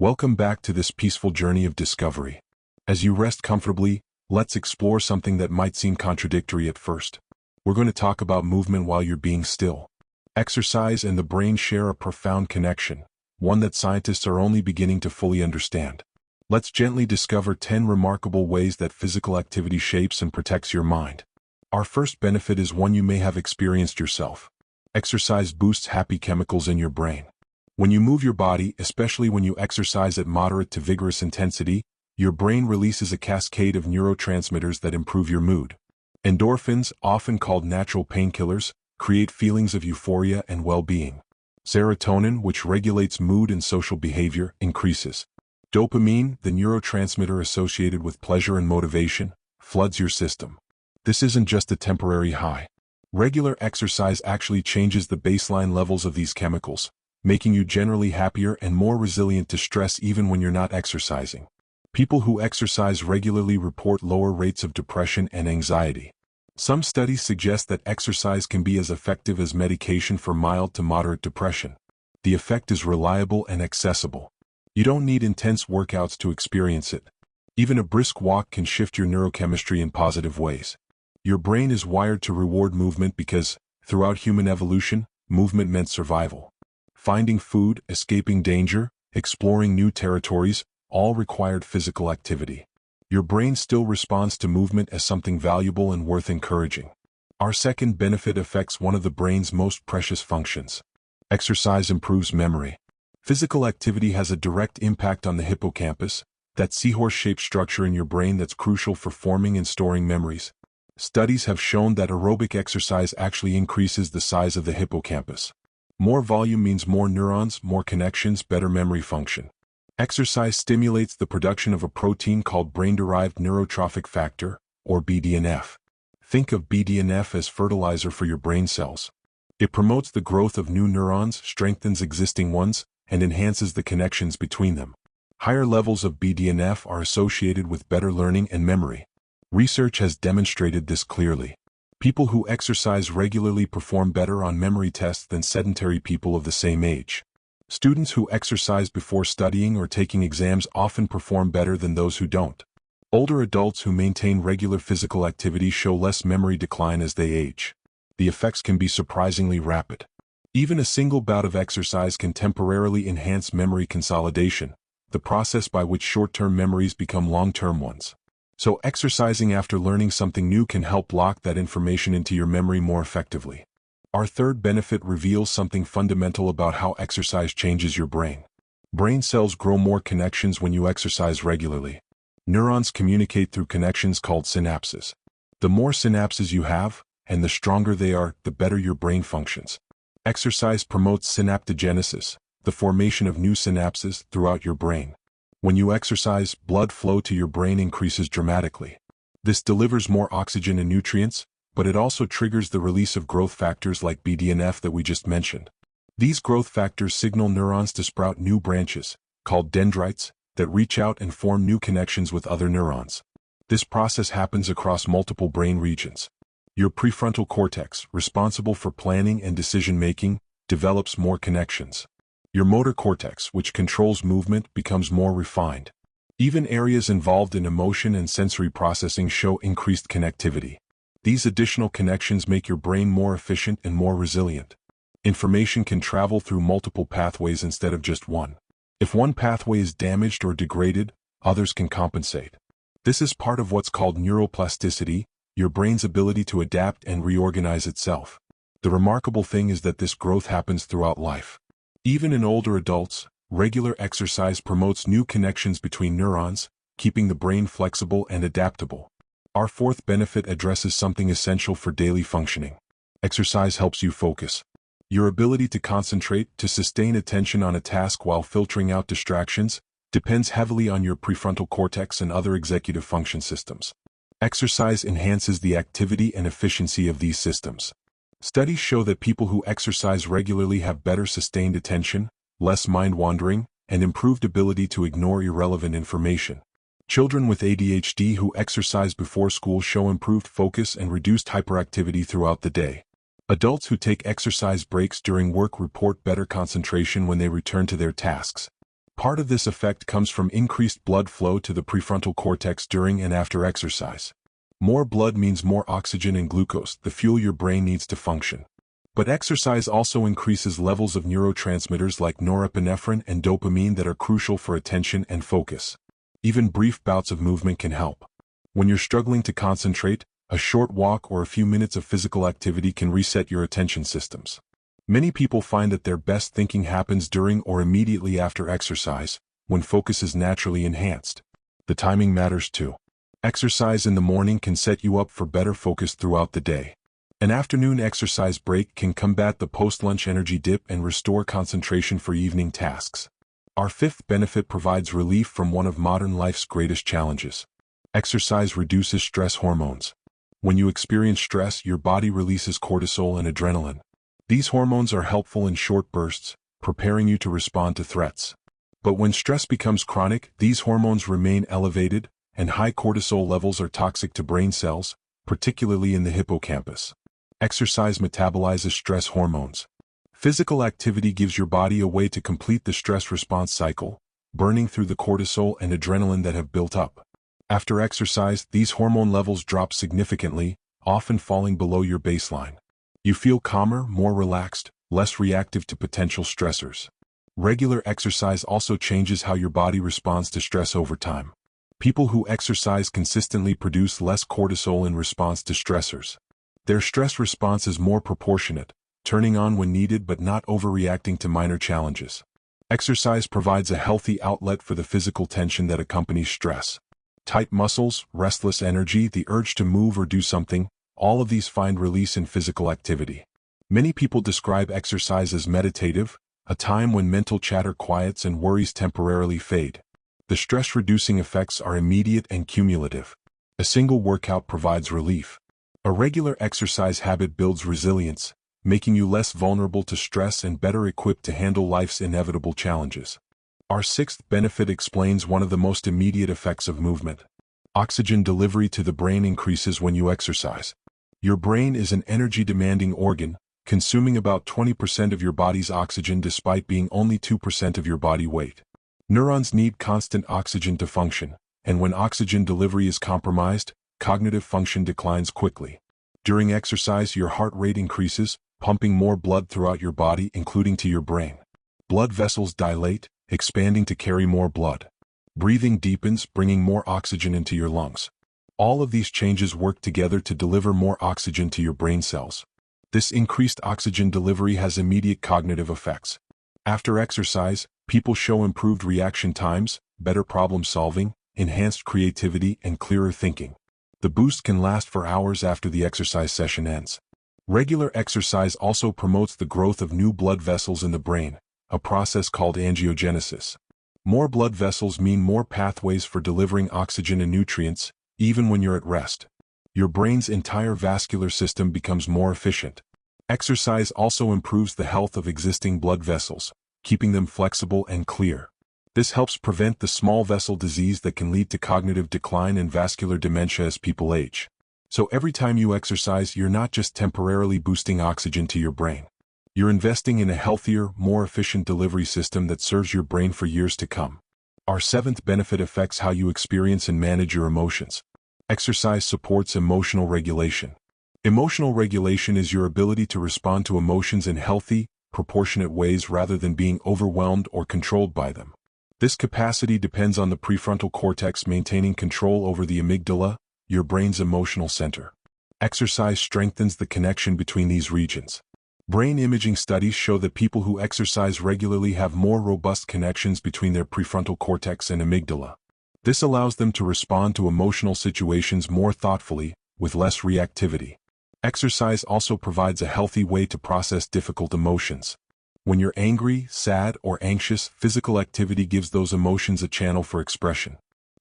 Welcome back to this peaceful journey of discovery. As you rest comfortably, let's explore something that might seem contradictory at first. We're going to talk about movement while you're being still. Exercise and the brain share a profound connection, one that scientists are only beginning to fully understand. Let's gently discover 10 remarkable ways that physical activity shapes and protects your mind. Our first benefit is one you may have experienced yourself. Exercise boosts happy chemicals in your brain. When you move your body, especially when you exercise at moderate to vigorous intensity, your brain releases a cascade of neurotransmitters that improve your mood. Endorphins, often called natural painkillers, create feelings of euphoria and well-being. Serotonin, which regulates mood and social behavior, increases. Dopamine, the neurotransmitter associated with pleasure and motivation, floods your system. This isn't just a temporary high. Regular exercise actually changes the baseline levels of these chemicals, making you generally happier and more resilient to stress even when you're not exercising. People who exercise regularly report lower rates of depression and anxiety. Some studies suggest that exercise can be as effective as medication for mild to moderate depression. The effect is reliable and accessible. You don't need intense workouts to experience it. Even a brisk walk can shift your neurochemistry in positive ways. Your brain is wired to reward movement because, throughout human evolution, movement meant survival. Finding food, escaping danger, exploring new territories, all required physical activity. Your brain still responds to movement as something valuable and worth encouraging. Our second benefit affects one of the brain's most precious functions. Exercise improves memory. Physical activity has a direct impact on the hippocampus, that seahorse-shaped structure in your brain that's crucial for forming and storing memories. Studies have shown that aerobic exercise actually increases the size of the hippocampus. More volume means more neurons, more connections, better memory function. Exercise stimulates the production of a protein called brain-derived neurotrophic factor, or BDNF. Think of BDNF as fertilizer for your brain cells. It promotes the growth of new neurons, strengthens existing ones, and enhances the connections between them. Higher levels of BDNF are associated with better learning and memory. Research has demonstrated this clearly. People who exercise regularly perform better on memory tests than sedentary people of the same age. Students who exercise before studying or taking exams often perform better than those who don't. Older adults who maintain regular physical activity show less memory decline as they age. The effects can be surprisingly rapid. Even a single bout of exercise can temporarily enhance memory consolidation, the process by which short-term memories become long-term ones. So exercising after learning something new can help lock that information into your memory more effectively. Our third benefit reveals something fundamental about how exercise changes your brain. Brain cells grow more connections when you exercise regularly. Neurons communicate through connections called synapses. The more synapses you have, and the stronger they are, the better your brain functions. Exercise promotes synaptogenesis, the formation of new synapses throughout your brain. When you exercise, blood flow to your brain increases dramatically. This delivers more oxygen and nutrients, but it also triggers the release of growth factors like BDNF that we just mentioned. These growth factors signal neurons to sprout new branches, called dendrites, that reach out and form new connections with other neurons. This process happens across multiple brain regions. Your prefrontal cortex, responsible for planning and decision-making, develops more connections. Your motor cortex, which controls movement, becomes more refined. Even areas involved in emotion and sensory processing show increased connectivity. These additional connections make your brain more efficient and more resilient. Information can travel through multiple pathways instead of just one. If one pathway is damaged or degraded, others can compensate. This is part of what's called neuroplasticity, your brain's ability to adapt and reorganize itself. The remarkable thing is that this growth happens throughout life. Even in older adults, regular exercise promotes new connections between neurons, keeping the brain flexible and adaptable. Our fourth benefit addresses something essential for daily functioning. Exercise helps you focus. Your ability to concentrate, to sustain attention on a task while filtering out distractions, depends heavily on your prefrontal cortex and other executive function systems. Exercise enhances the activity and efficiency of these systems. Studies show that people who exercise regularly have better sustained attention, less mind-wandering, and improved ability to ignore irrelevant information. Children with ADHD who exercise before school show improved focus and reduced hyperactivity throughout the day. Adults who take exercise breaks during work report better concentration when they return to their tasks. Part of this effect comes from increased blood flow to the prefrontal cortex during and after exercise. More blood means more oxygen and glucose, the fuel your brain needs to function. But exercise also increases levels of neurotransmitters like norepinephrine and dopamine that are crucial for attention and focus. Even brief bouts of movement can help. When you're struggling to concentrate, a short walk or a few minutes of physical activity can reset your attention systems. Many people find that their best thinking happens during or immediately after exercise, when focus is naturally enhanced. The timing matters too. Exercise in the morning can set you up for better focus throughout the day. An afternoon exercise break can combat the post-lunch energy dip and restore concentration for evening tasks. Our fifth benefit provides relief from one of modern life's greatest challenges. Exercise reduces stress hormones. When you experience stress, your body releases cortisol and adrenaline. These hormones are helpful in short bursts, preparing you to respond to threats. But when stress becomes chronic, these hormones remain elevated, and high cortisol levels are toxic to brain cells, particularly in the hippocampus. Exercise metabolizes stress hormones. Physical activity gives your body a way to complete the stress response cycle, burning through the cortisol and adrenaline that have built up. After exercise, these hormone levels drop significantly, often falling below your baseline. You feel calmer, more relaxed, less reactive to potential stressors. Regular exercise also changes how your body responds to stress over time. People who exercise consistently produce less cortisol in response to stressors. Their stress response is more proportionate, turning on when needed but not overreacting to minor challenges. Exercise provides a healthy outlet for the physical tension that accompanies stress. Tight muscles, restless energy, the urge to move or do something, all of these find release in physical activity. Many people describe exercise as meditative, a time when mental chatter quiets and worries temporarily fade. The stress-reducing effects are immediate and cumulative. A single workout provides relief. A regular exercise habit builds resilience, making you less vulnerable to stress and better equipped to handle life's inevitable challenges. Our sixth benefit explains one of the most immediate effects of movement. Oxygen delivery to the brain increases when you exercise. Your brain is an energy-demanding organ, consuming about 20% of your body's oxygen despite being only 2% of your body weight. Neurons need constant oxygen to function, and when oxygen delivery is compromised, cognitive function declines quickly. During exercise, your heart rate increases, pumping more blood throughout your body, including to your brain. Blood vessels dilate, expanding to carry more blood. Breathing deepens, bringing more oxygen into your lungs. All of these changes work together to deliver more oxygen to your brain cells. This increased oxygen delivery has immediate cognitive effects. After exercise, people show improved reaction times, better problem solving, enhanced creativity, and clearer thinking. The boost can last for hours after the exercise session ends. Regular exercise also promotes the growth of new blood vessels in the brain, a process called angiogenesis. More blood vessels mean more pathways for delivering oxygen and nutrients, even when you're at rest. Your brain's entire vascular system becomes more efficient. Exercise also improves the health of existing blood vessels, keeping them flexible and clear. This helps prevent the small vessel disease that can lead to cognitive decline and vascular dementia as people age. So every time you exercise, you're not just temporarily boosting oxygen to your brain. You're investing in a healthier, more efficient delivery system that serves your brain for years to come. Our seventh benefit affects how you experience and manage your emotions. Exercise supports emotional regulation. Emotional regulation is your ability to respond to emotions in healthy, proportionate ways rather than being overwhelmed or controlled by them. This capacity depends on the prefrontal cortex maintaining control over the amygdala, your brain's emotional center. Exercise strengthens the connection between these regions. Brain imaging studies show that people who exercise regularly have more robust connections between their prefrontal cortex and amygdala. This allows them to respond to emotional situations more thoughtfully, with less reactivity. Exercise also provides a healthy way to process difficult emotions. When you're angry, sad, or anxious, physical activity gives those emotions a channel for expression.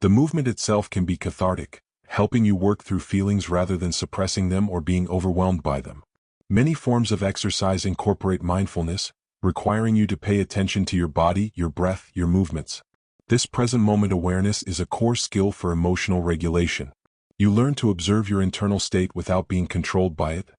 The movement itself can be cathartic, helping you work through feelings rather than suppressing them or being overwhelmed by them. Many forms of exercise incorporate mindfulness, requiring you to pay attention to your body, your breath, your movements. This present moment awareness is a core skill for emotional regulation. You learn to observe your internal state without being controlled by it.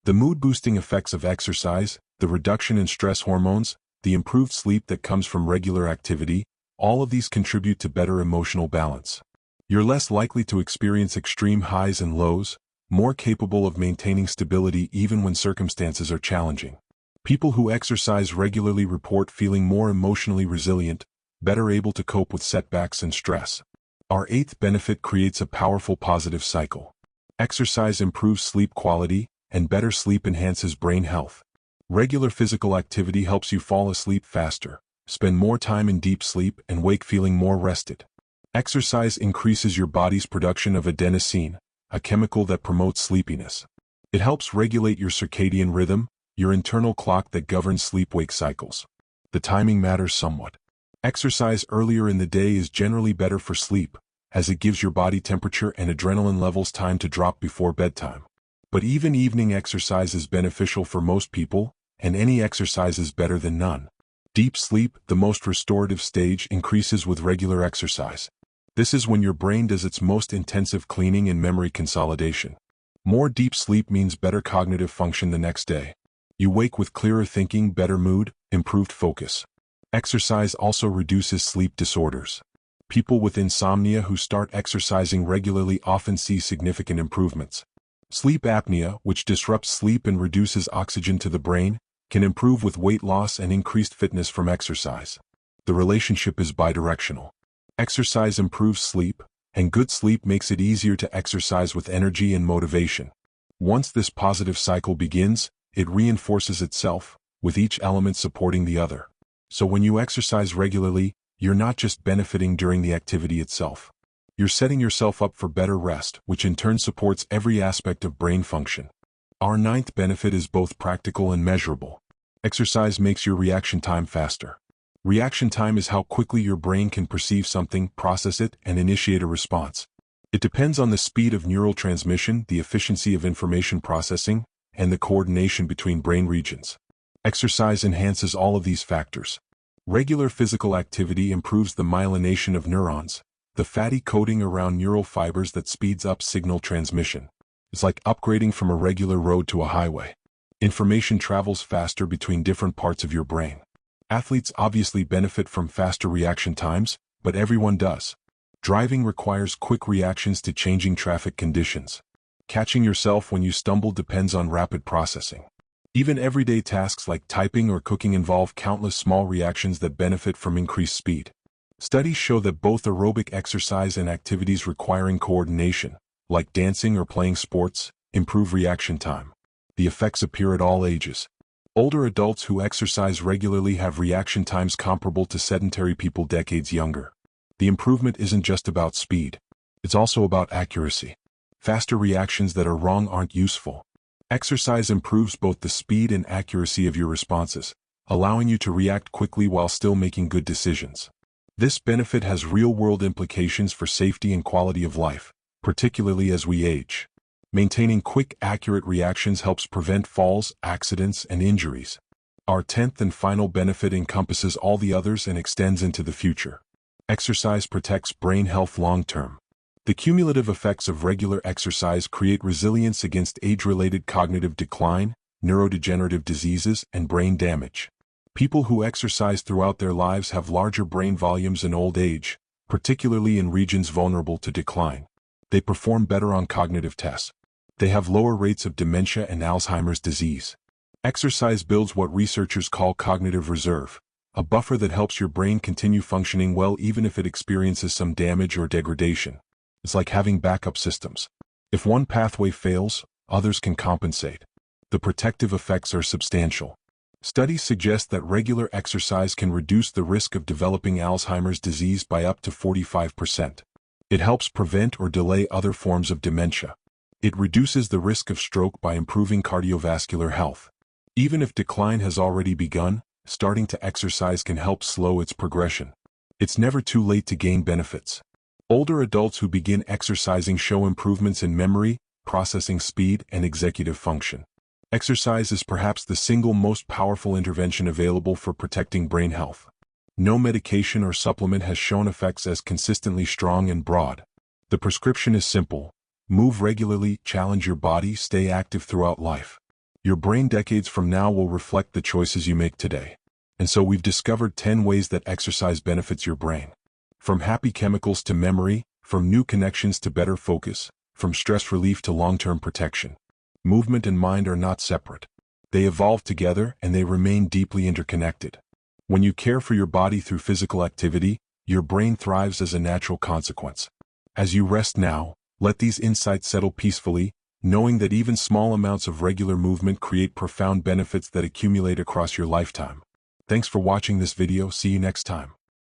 The mood-boosting effects of exercise, the reduction in stress hormones, the improved sleep that comes from regular activity, All of these contribute to better emotional balance. You're less likely to experience extreme highs and lows, more capable of maintaining stability even when circumstances are challenging. People who exercise regularly report feeling more emotionally resilient, better able to cope with setbacks and stress. Our eighth benefit creates a powerful positive cycle. Exercise improves sleep quality, and better sleep enhances brain health. Regular physical activity helps you fall asleep faster, spend more time in deep sleep, and wake feeling more rested. Exercise increases your body's production of adenosine, a chemical that promotes sleepiness. It helps regulate your circadian rhythm, your internal clock that governs sleep-wake cycles. The timing matters somewhat. Exercise earlier in the day is generally better for sleep, as it gives your body temperature and adrenaline levels time to drop before bedtime. But even evening exercise is beneficial for most people, and any exercise is better than none. Deep sleep, the most restorative stage, increases with regular exercise. This is when your brain does its most intensive cleaning and memory consolidation. More deep sleep means better cognitive function the next day. You wake with clearer thinking, better mood, improved focus. Exercise also reduces sleep disorders. People with insomnia who start exercising regularly often see significant improvements. Sleep apnea, which disrupts sleep and reduces oxygen to the brain, can improve with weight loss and increased fitness from exercise. The relationship is bidirectional. Exercise improves sleep, and good sleep makes it easier to exercise with energy and motivation. Once this positive cycle begins, it reinforces itself, with each element supporting the other. So when you exercise regularly, you're not just benefiting during the activity itself. You're setting yourself up for better rest, which in turn supports every aspect of brain function. Our ninth benefit is both practical and measurable. Exercise makes your reaction time faster. Reaction time is how quickly your brain can perceive something, process it, and initiate a response. It depends on the speed of neural transmission, the efficiency of information processing, and the coordination between brain regions. Exercise enhances all of these factors. Regular physical activity improves the myelination of neurons, the fatty coating around neural fibers that speeds up signal transmission. It's like upgrading from a regular road to a highway. Information travels faster between different parts of your brain. Athletes obviously benefit from faster reaction times, but everyone does. Driving requires quick reactions to changing traffic conditions. Catching yourself when you stumble depends on rapid processing. Even everyday tasks like typing or cooking involve countless small reactions that benefit from increased speed. Studies show that both aerobic exercise and activities requiring coordination, like dancing or playing sports, improve reaction time. The effects appear at all ages. Older adults who exercise regularly have reaction times comparable to sedentary people decades younger. The improvement isn't just about speed. It's also about accuracy. Faster reactions that are wrong aren't useful. Exercise improves both the speed and accuracy of your responses, allowing you to react quickly while still making good decisions. This benefit has real-world implications for safety and quality of life, particularly as we age. Maintaining quick, accurate reactions helps prevent falls, accidents, and injuries. Our 10th and final benefit encompasses all the others and extends into the future. Exercise protects brain health long-term. The cumulative effects of regular exercise create resilience against age-related cognitive decline, neurodegenerative diseases, and brain damage. People who exercise throughout their lives have larger brain volumes in old age, particularly in regions vulnerable to decline. They perform better on cognitive tests. They have lower rates of dementia and Alzheimer's disease. Exercise builds what researchers call cognitive reserve, a buffer that helps your brain continue functioning well even if it experiences some damage or degradation. It's like having backup systems. If one pathway fails, others can compensate. The protective effects are substantial. Studies suggest that regular exercise can reduce the risk of developing Alzheimer's disease by up to 45%. It helps prevent or delay other forms of dementia. It reduces the risk of stroke by improving cardiovascular health. Even if decline has already begun, starting to exercise can help slow its progression. It's never too late to gain benefits. Older adults who begin exercising show improvements in memory, processing speed, and executive function. Exercise is perhaps the single most powerful intervention available for protecting brain health. No medication or supplement has shown effects as consistently strong and broad. The prescription is simple. Move regularly, challenge your body, stay active throughout life. Your brain decades from now will reflect the choices you make today. And so we've discovered 10 ways that exercise benefits your brain. From happy chemicals to memory, from new connections to better focus, from stress relief to long-term protection. Movement and mind are not separate. They evolve together and they remain deeply interconnected. When you care for your body through physical activity, your brain thrives as a natural consequence. As you rest now, let these insights settle peacefully, knowing that even small amounts of regular movement create profound benefits that accumulate across your lifetime. Thanks for watching this video. See you next time.